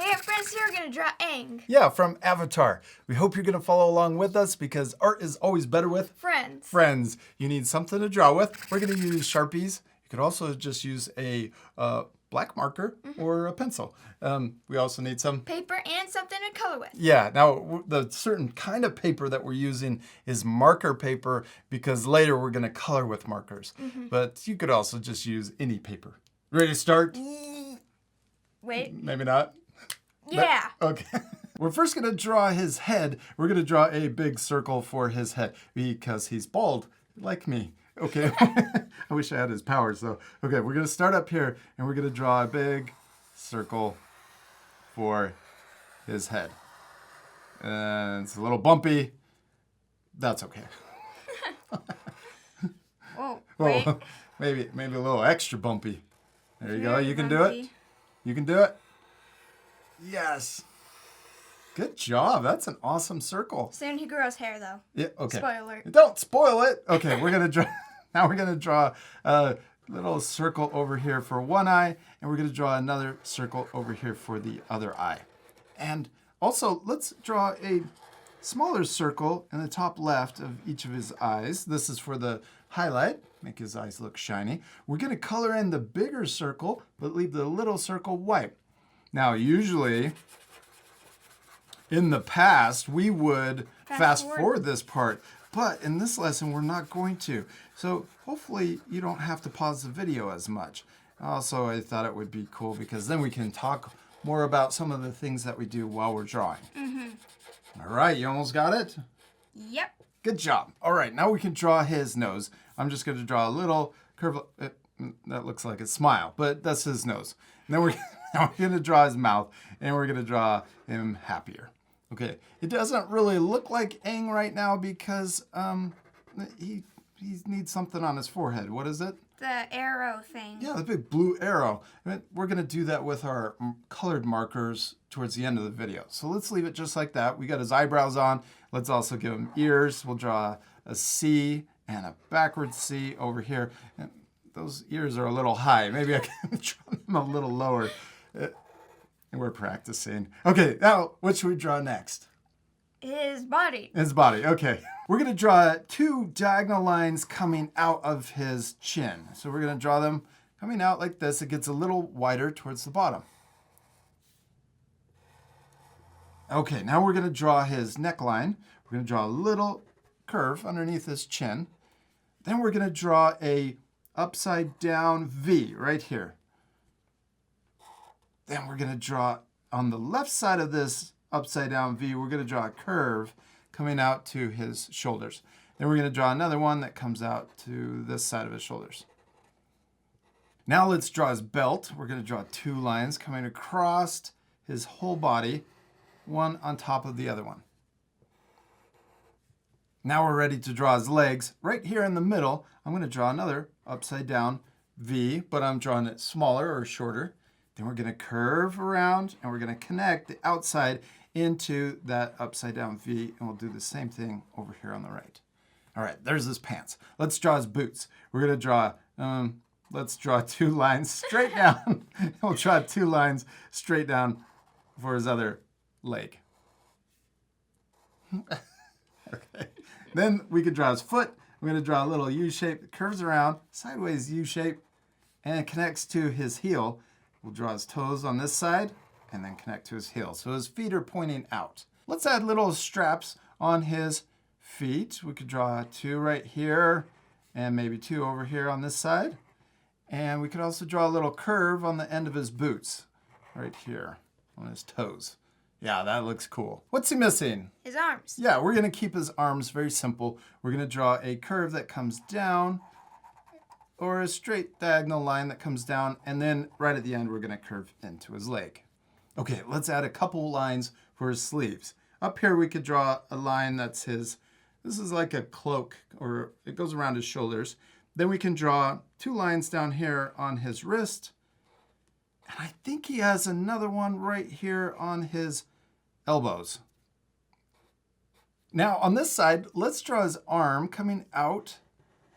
Hey friends, here we're going to draw Aang. Yeah, from Avatar. We hope you're going to follow along with us because art is always better with friends. You need something to draw with. We're going to use Sharpies. You could also just use a black marker or a pencil. We also need some paper and something to color with. Yeah, now the certain kind of paper that we're using is marker paper because later we're going to color with markers. But you could also just use any paper. Ready to start? Wait. Maybe not. Yeah. Okay. We're first going to draw his head. We're going to draw a big circle for his head because he's bald, like me. Okay. I wish I had his powers, though. Okay, we're going to start up here, and we're going to draw a big circle for his head. And it's a little bumpy. That's okay. Oh, wait. Well, maybe a little extra bumpy. There you go. You can do it. You can do it. Yes. Good job. That's an awesome circle. Soon he grows hair, though. Yeah. Okay. Spoiler. Don't spoil it. Okay, we're gonna draw. Now we're gonna draw a little circle over here for one eye, and we're gonna draw another circle over here for the other eye. And also, let's draw a smaller circle in the top left of each of his eyes. This is for the highlight. Make his eyes look shiny. We're gonna color in the bigger circle, but leave the little circle white. Now, usually, in the past, we would fast forward this part, but in this lesson, we're not going to. So hopefully you don't have to pause the video as much. Also, I thought it would be cool because then we can talk more about some of the things that we do while we're drawing. All right, you almost got it? Yep. Good job. All right, now we can draw his nose. I'm just going to draw a little curve. That looks like a smile, but that's his nose. And then now we're going to draw his mouth, and we're going to draw him happier. Okay, it doesn't really look like Aang right now because he needs something on his forehead. What is it? The arrow thing. Yeah, the big blue arrow. We're going to do that with our colored markers towards the end of the video. So let's leave it just like that. We got his eyebrows on. Let's also give him ears. We'll draw a C and a backwards C over here. And those ears are a little high. Maybe I can draw them a little lower. And we're practicing. Okay, now what should we draw next? His body. His body, okay. We're going to draw two diagonal lines coming out of his chin. So we're going to draw them coming out like this. It gets a little wider towards the bottom. Okay, now we're going to draw his neckline. We're going to draw a little curve underneath his chin. Then we're going to draw a upside down V right here. Then we're going to draw on the left side of this upside down V, we're going to draw a curve coming out to his shoulders. Then we're going to draw another one that comes out to this side of his shoulders. Now let's draw his belt. We're going to draw two lines coming across his whole body, one on top of the other one. Now we're ready to draw his legs. Right here in the middle, I'm going to draw another upside down V, but I'm drawing it smaller or shorter. Then we're going to curve around and we're going to connect the outside into that upside down V, and we'll do the same thing over here on the right. All right, there's his pants. Let's draw his boots. We're going to draw, let's draw two lines straight down. We'll draw two lines straight down for his other leg. Okay. Then we could draw his foot. We're going to draw a little U shape that curves around, sideways U shape, and it connects to his heel. We'll draw his toes on this side and then connect to his heel. So his feet are pointing out. Let's add little straps on his feet. We could draw two right here and maybe two over here on this side. And we could also draw a little curve on the end of his boots right here on his toes. Yeah, that looks cool. What's he missing? His arms. Yeah, we're going to keep his arms very simple. We're going to draw a curve that comes down, or a straight diagonal line that comes down, and then right at the end, we're going to curve into his leg. Okay, let's add a couple lines for his sleeves. Up here, we could draw a line that's this is like a cloak, or it goes around his shoulders. Then we can draw two lines down here on his wrist, and I think he has another one right here on his elbows. Now, on this side, let's draw his arm coming out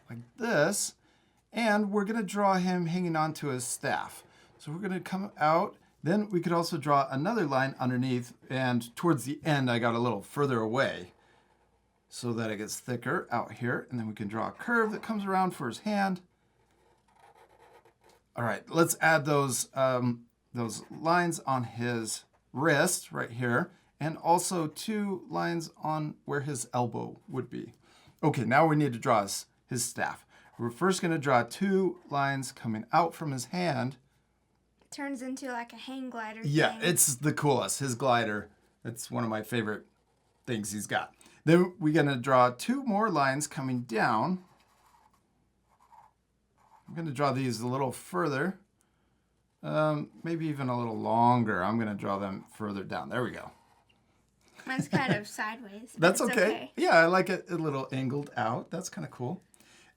like this. And we're going to draw him hanging onto his staff. So we're going to come out Then we could also draw another line underneath, and towards the end I got a little further away so that it gets thicker out here, and then we can draw a curve that comes around for his hand. All right, let's add those lines on his wrist right here, and also 2 lines on where his elbow would be. Okay, now we need to draw his staff. We're first going to draw 2 lines coming out from his hand. Turns into like a hang glider Yeah, thing. it's the coolest. His glider. It's one of my favorite things he's got. Then we're going to draw 2 more lines coming down. I'm going to draw these a little further. Maybe even a little longer. I'm going to draw them further down. There we go. Mine's kind of sideways. but That's it's okay. Yeah, I like it a little angled out. That's kind of cool.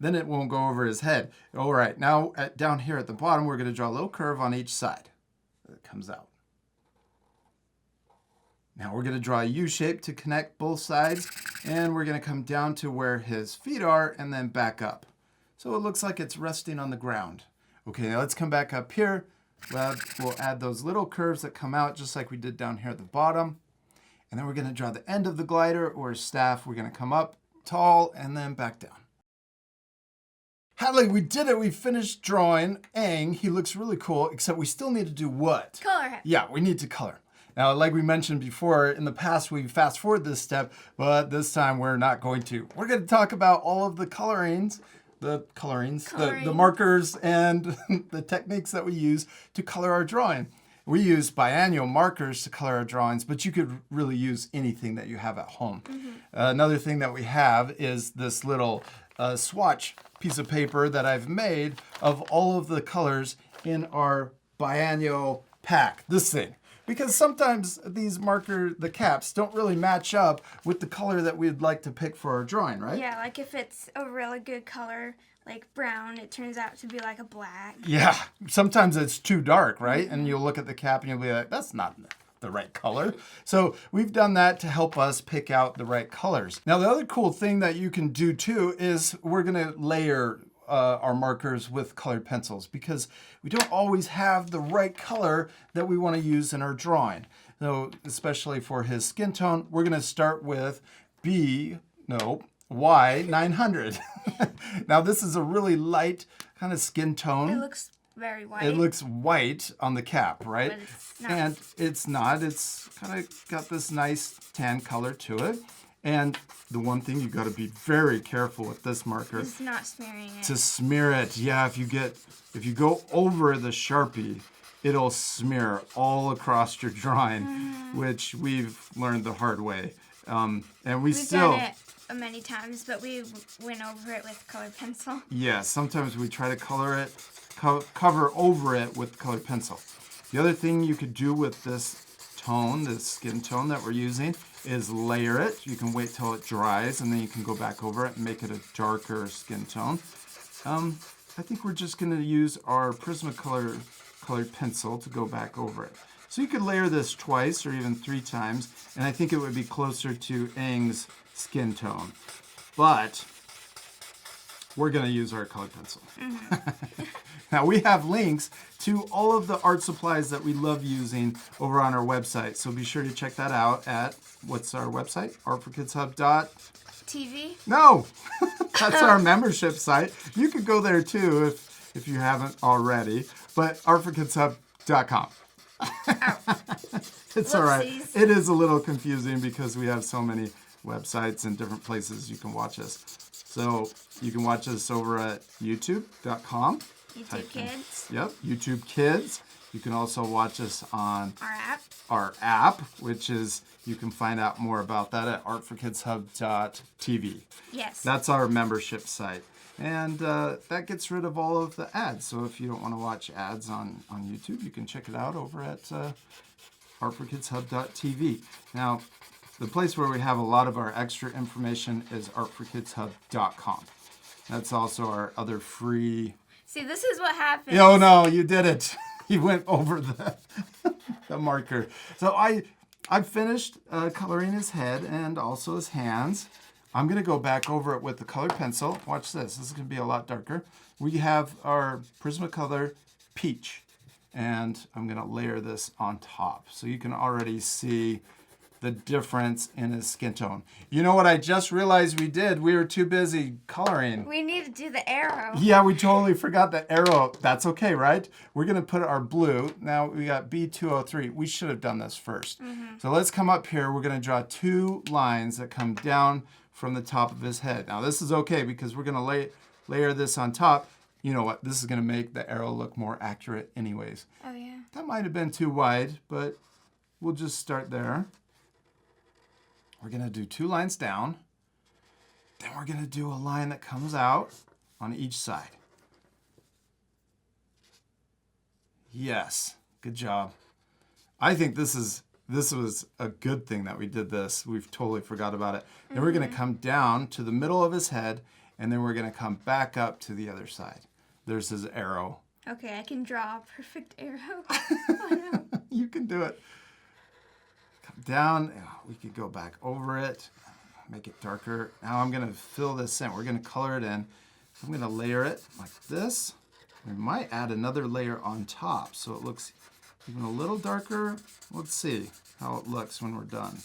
Then it won't go over his head. All right, now down here at the bottom, we're going to draw a little curve on each side that comes out. Now we're going to draw a U shape to connect both sides, and we're going to come down to where his feet are and then back up. So it looks like it's resting on the ground. Okay, now let's come back up here. We'll add those little curves that come out just like we did down here at the bottom. And then we're going to draw the end of the glider or staff. We're going to come up tall and then back down. Hadley, we did it. We finished drawing Aang. He looks really cool, except we still need to do what? Color him. Yeah, we need to color. Now, like we mentioned before, in the past, we fast forward this step, but this time we're not going to. We're going to talk about all of the the markers and the techniques that we use to color our drawing. We use biannual markers to color our drawings, but you could really use anything that you have at home. Another thing that we have is this little swatch piece of paper that I've made of all of the colors in our biannual pack. This thing. Because sometimes these the caps, don't really match up with the color that we'd like to pick for our drawing, right? Yeah, like if it's a really good color, like brown, it turns out to be like a black. Yeah, sometimes it's too dark, right? And you'll look at the cap and you'll be like, that's not the right color. So we've done that to help us pick out the right colors. Now, the other cool thing that you can do too is we're gonna layer our markers with colored pencils because we don't always have the right color that we want to use in our drawing. So especially for his skin tone, we're going to start with Y900. Now this is a really light kind of skin tone. It looks very white. It looks white on the cap, right? But it's not. And it's not. It's kind of got this nice tan color to it. And the one thing you got to be very careful with this marker It's not smearing it. to smear it. Yeah, if you go over the Sharpie, it'll smear all across your drawing, which we've learned the hard way. And We've done it many times, but we went over it with colored pencil. Yeah, sometimes we try to color it, cover over it with colored pencil. The other thing you could do with this tone, this skin tone that we're using, is layer it. You can wait till it dries and then you can go back over it and make it a darker skin tone. I think we're just going to use our Prismacolor colored pencil to go back over it. So you could layer this twice or even 3 times, and I think it would be closer to Aang's skin tone. But we're going to use our colored pencil. Now we have links to all of the art supplies that we love using over on our website. So be sure to check that out at, what's our website? artforkidshub.tv? No, that's our membership site. You could go there too if you haven't already, but artforkidshub.com. It's all right. It is a little confusing because we have so many websites and different places you can watch us. So you can watch us over at youtube.com. YouTube Kids. Yep, YouTube Kids. You can also watch us on Our app. which is, you can find out more about that at artforkidshub.tv. Yes. That's our membership site. And that gets rid of all of the ads. So if you don't want to watch ads on YouTube, you can check it out over at artforkidshub.tv. Now, the place where we have a lot of our extra information is artforkidshub.com. That's also our other free... See, this is what happens. Oh no, you did it. You went over the marker. So I finished coloring his head and also his hands. I'm going to go back over it with the colored pencil. Watch this. This is going to be a lot darker. We have our Prismacolor Peach. and I'm going to layer this on top. So you can already see the difference in his skin tone. You know what I just realized we did? We were too busy coloring. We need to do the arrow. Yeah, we totally forgot the arrow. That's okay, right? We're going to put our blue. Now we got B203. We should have done this first. So let's come up here. We're going to draw 2 lines that come down from the top of his head. Now this is okay because we're going to layer this on top. You know what? This is going to make the arrow look more accurate anyways. Oh, yeah. That might have been too wide, but we'll just start there. We're going to do 2 lines down. Then we're going to do a line that comes out on each side. Yes, good job. I think this was a good thing that we did this. We've totally forgot about it. Then we're going to come down to the middle of his head, and then we're going to come back up to the other side. There's his arrow. Okay, I can draw a perfect arrow. Oh, no. You can do it. Come down. We could go back over it. Make it darker. Now I'm going to fill this in. We're going to color it in. I'm going to layer it like this. We might add another layer on top so it looks even a little darker. Let's see how it looks when we're done.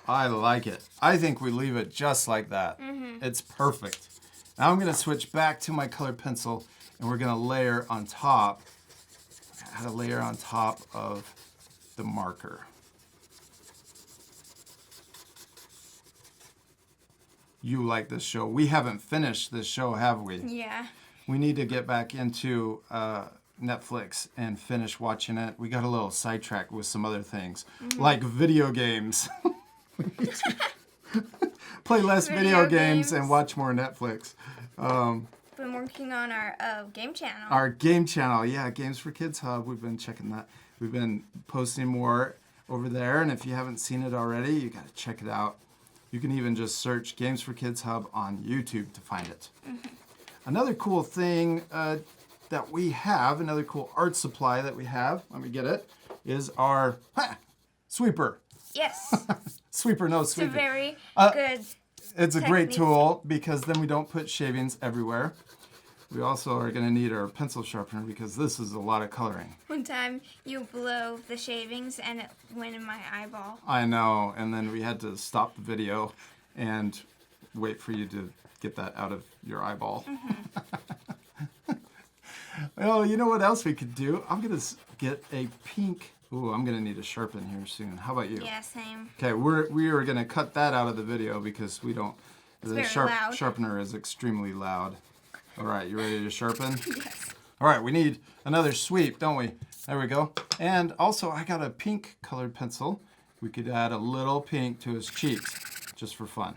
I like it. I think we leave it just like that. It's perfect. Now I'm going to switch back to my colored pencil and we're going to layer on top. Add a layer on top of the marker. You like this show. We haven't finished this show, have we? Yeah. We need to get back into Netflix and finish watching it. We got a little sidetracked with some other things, like video games. Play less video games and watch more Netflix. Been working on our game channel. Our game channel, yeah, Games for Kids Hub. We've been checking that. We've been posting more over there, and if you haven't seen it already, you got to check it out. You can even just search Games for Kids Hub on YouTube to find it. Another cool thing that we have, another cool art supply that we have, let me get it, is our sweeper. Yes. Sweeper, no It's a sweeping. very good It's a great technique. tool because then we don't put shavings everywhere. We also are going to need our pencil sharpener because this is a lot of coloring. One time you blew the shavings and it went in my eyeball. I know, and then we had to stop the video and wait for you to get that out of your eyeball. Well, you know what else we could do? I'm going to get a pink. Ooh, I'm going to need a sharpen here soon. How about you? Yeah, same. Okay, we are going to cut that out of the video because we don't. The very loud. sharpener is extremely loud. All right, you ready to sharpen? Yes. All right, we need another sweep, don't we? There we go. And also, I got a pink colored pencil. We could add a little pink to his cheeks, just for fun.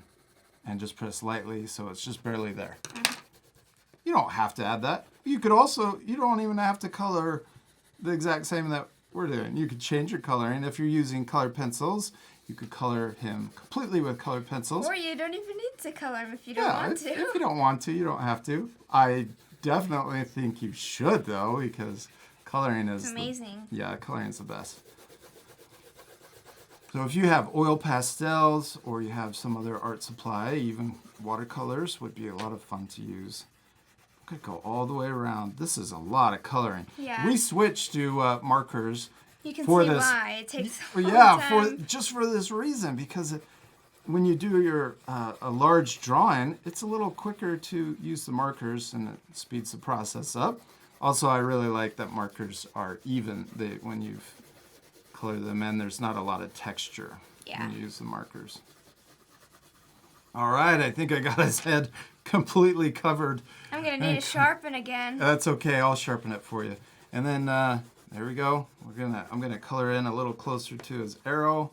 And just press lightly so it's just barely there. You don't have to add that. You could also, you don't even have to color the exact same that we're doing. You could change your coloring. If you're using colored pencils, you could color him completely with colored pencils. Or you don't even need to color him if you don't want to. If you don't want to, you don't have to. I definitely think you should, though, because coloring is amazing. Coloring is the best. So if you have oil pastels or you have some other art supply, even watercolors would be a lot of fun to use. Could go all the way around. This is a lot of coloring. Yeah. We switched to markers. You can for see this. why. It takes a long Yeah, time. just for this reason, because when you do your a large drawing, it's a little quicker to use the markers and it speeds the process up. Also, I really like that markers are even. When you color them in, there's not a lot of texture when you use the markers. All right, I think I got his head completely covered. I'm going to need to sharpen again. That's okay, I'll sharpen it for you. And then there we go. I'm gonna color in a little closer to his arrow.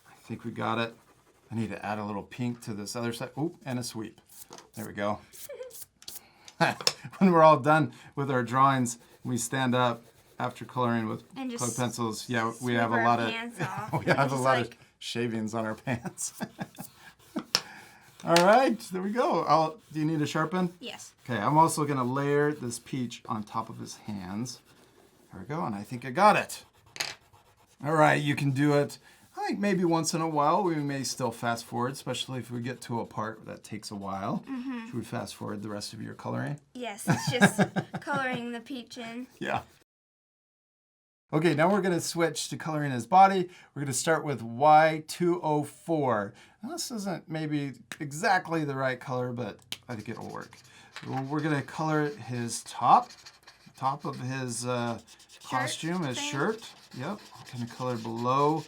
I think we got it. I need to add a little pink to this other side. Oop, and a sweep. There we go. When we're all done with our drawings, we stand up after coloring with colored pencils. Yeah, we have a lot of we have a lot of shavings on our pants. All right, there we go. Do you need a sharpen? Yes. Okay, I'm also gonna layer this peach on top of his hands. There we go, and I think I got it. All right, you can do it. I think maybe once in a while we may still fast forward, especially if we get to a part that takes a while. Should we fast forward the rest of your coloring? Yes, it's just coloring the peach in. Yeah. Okay, now we're going to switch to coloring his body. We're going to start with Y204. Now, this isn't maybe exactly the right color, but I think it'll work. We're going to color his top of his costume, his shirt. Yep. We're going to color below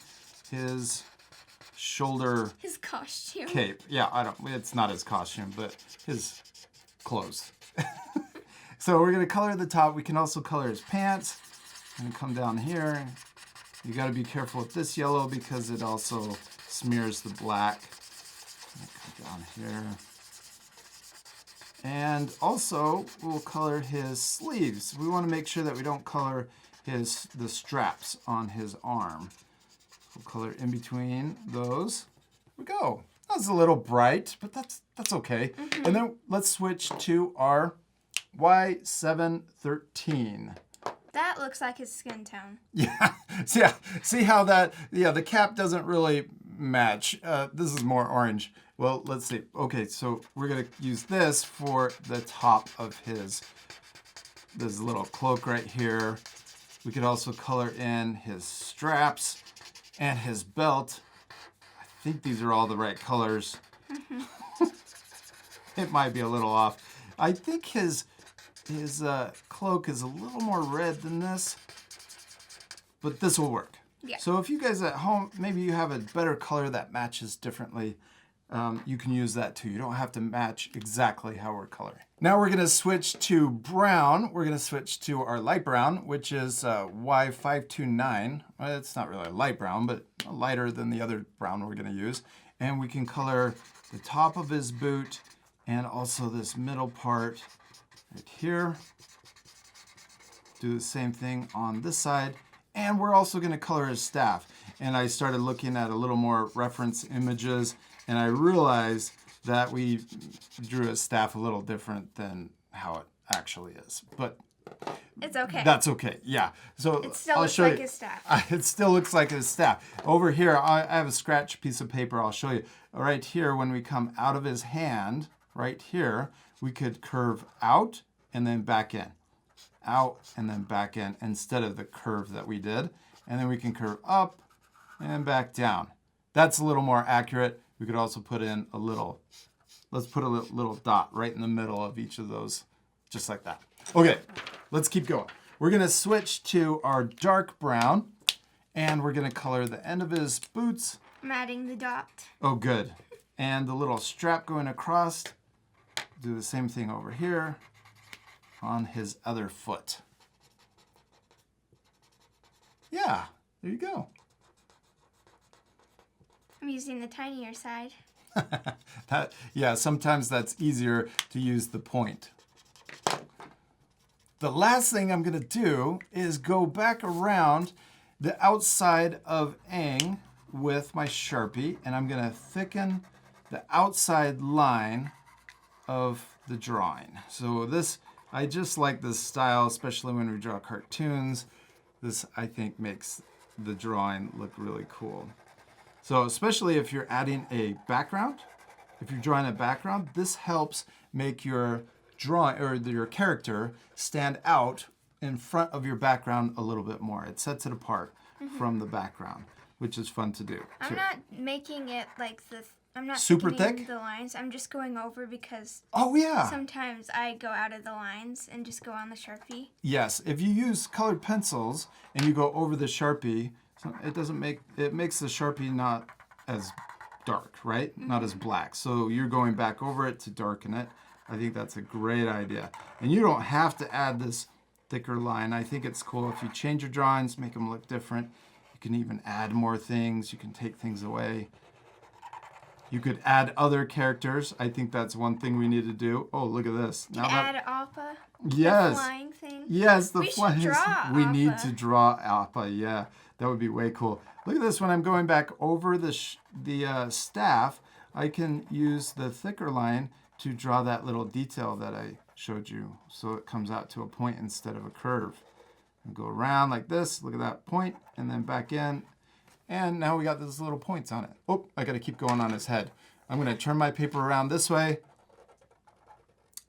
his shoulder His costume. cape. Yeah, it's not his costume, but his clothes. So we're going to color the top. We can also color his pants. And come down here. You got to be careful with this yellow because it also smears the black. Come down here. And also, we'll color his sleeves. We want to make sure that we don't color the straps on his arm. We'll color in between those. There we go. That's a little bright, but that's okay. And then let's switch to our Y713. That looks like his skin tone. Yeah. See how the cap doesn't really match. This is more orange. Well, let's see. Okay, so we're going to use this for the top of this little cloak right here. We could also color in his straps and his belt. I think these are all the right colors. It might be a little off. I think his cloak is a little more red than this, but this will work. Yeah. So if you guys at home, maybe you have a better color that matches differently, you can use that too. You don't have to match exactly how we're coloring. Now we're going to switch to brown. We're going to switch to our light brown, which is Y529. Well, it's not really a light brown, but lighter than the other brown we're going to use. And we can color the top of his boot and also this middle part right here. Do the same thing on this side. And we're also going to color his staff. And I started looking at a little more reference images, and I realized that we drew his staff a little different than how it actually is. But it's okay. That's okay. Yeah. So it still I'll looks show like you. his staff. It still looks like his staff. Over here, I have a scratch piece of paper. I'll show you. Right here, when we come out of his hand, right here, we could curve out and then back in. Out and then back in instead of the curve that we did. And then we can curve up and back down. That's a little more accurate. We could also put in a little, let's put a little dot right in the middle of each of those, just like that. Okay, let's keep going. We're going to switch to our dark brown, and we're going to color the end of his boots. I'm adding the dot. Oh, good. And the little strap going across. Do the same thing over here on his other foot. Yeah, there you go. I'm using the tinier side. Yeah, sometimes that's easier to use the point. The last thing I'm going to do is go back around the outside of Aang with my Sharpie, and I'm going to thicken the outside line of the drawing. So this, I just like this style, especially when we draw cartoons. This, I think, makes the drawing look really cool. So especially if you're adding a background, if you're drawing a background, this helps make your drawing or your character stand out in front of your background a little bit more. It sets it apart from the background, which is fun to do. I'm not making it like I'm not super thickening thick? the lines. I'm just going over because Oh yeah. sometimes I go out of the lines and just go on the Sharpie. Yes, if you use colored pencils and you go over the Sharpie, it makes the Sharpie not as dark, right? Not as black. So you're going back over it to darken it. I think that's a great idea. And you don't have to add this thicker line. I think it's cool if you change your drawings, make them look different. You can even add more things. You can take things away. You could add other characters. I think that's one thing we need to do. Oh, look at this. Now add Appa. Yes. The flying thing. Yes, the we flying. Should draw we Appa. need to draw Appa. Yeah, that would be way cool. Look at this. When I'm going back over the staff, I can use the thicker line to draw that little detail that I showed you, so it comes out to a point instead of a curve. And go around like this. Look at that point, and then back in. And now we got those little points on it. Oh, I got to keep going on his head. I'm going to turn my paper around this way.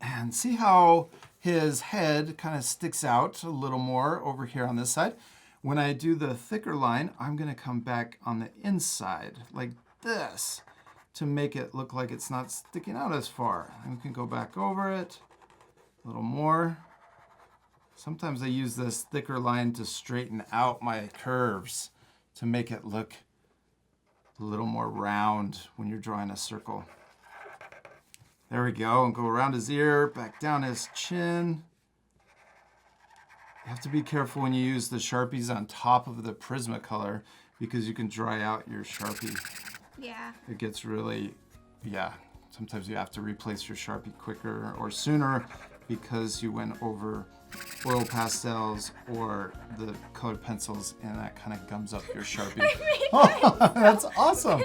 And see how his head kind of sticks out a little more over here on this side. When I do the thicker line, I'm going to come back on the inside like this to make it look like it's not sticking out as far. And we can go back over it a little more. Sometimes I use this thicker line to straighten out my curves to make it look a little more round when you're drawing a circle. There we go, and go around his ear, back down his chin. You have to be careful when you use the Sharpies on top of the Prismacolor because you can dry out your Sharpie. Yeah. It gets really, sometimes you have to replace your Sharpie quicker or sooner because you went over oil pastels or the colored pencils and that kind of gums up your Sharpie. Oh, that's awesome.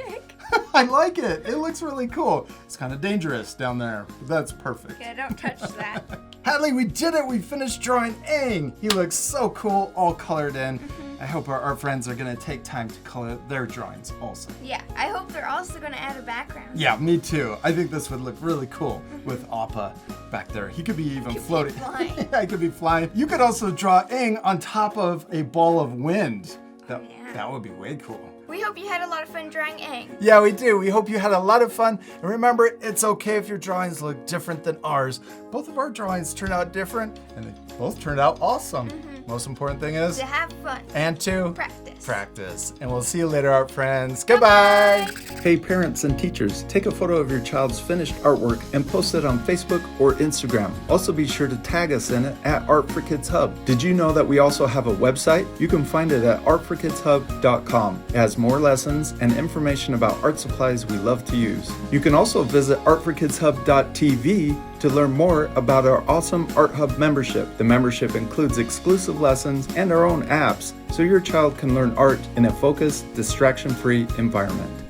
I like it. It looks really cool. It's kind of dangerous down there, but that's perfect. Yeah, don't touch that. Hadley, we did it. We finished drawing Aang. He looks so cool, all colored in. I hope our friends are going to take time to color their drawings also. Yeah, I hope they're also going to add a background. Yeah, me too. I think this would look really cool with Appa back there. He could be even floating. flying. Yeah, he could be flying. You could also draw Aang on top of a ball of wind. That would be way cool. We hope you had a lot of fun drawing Aang. Yeah, we do. We hope you had a lot of fun. And remember, it's okay if your drawings look different than ours. Both of our drawings turned out different, and they both turned out awesome. Most important thing is To have fun. and to Practice. And we'll see you later, art friends. Goodbye. Bye. Hey, parents and teachers, take a photo of your child's finished artwork and post it on Facebook or Instagram. Also, be sure to tag us in it at Art for Kids Hub. Did you know that we also have a website? You can find it at artforkidshub.com. It has more lessons and information about art supplies we love to use. You can also visit artforkidshub.tv to learn more about our awesome Art Hub membership. The membership includes exclusive lessons and our own apps, so your child can learn art in a focused, distraction-free environment.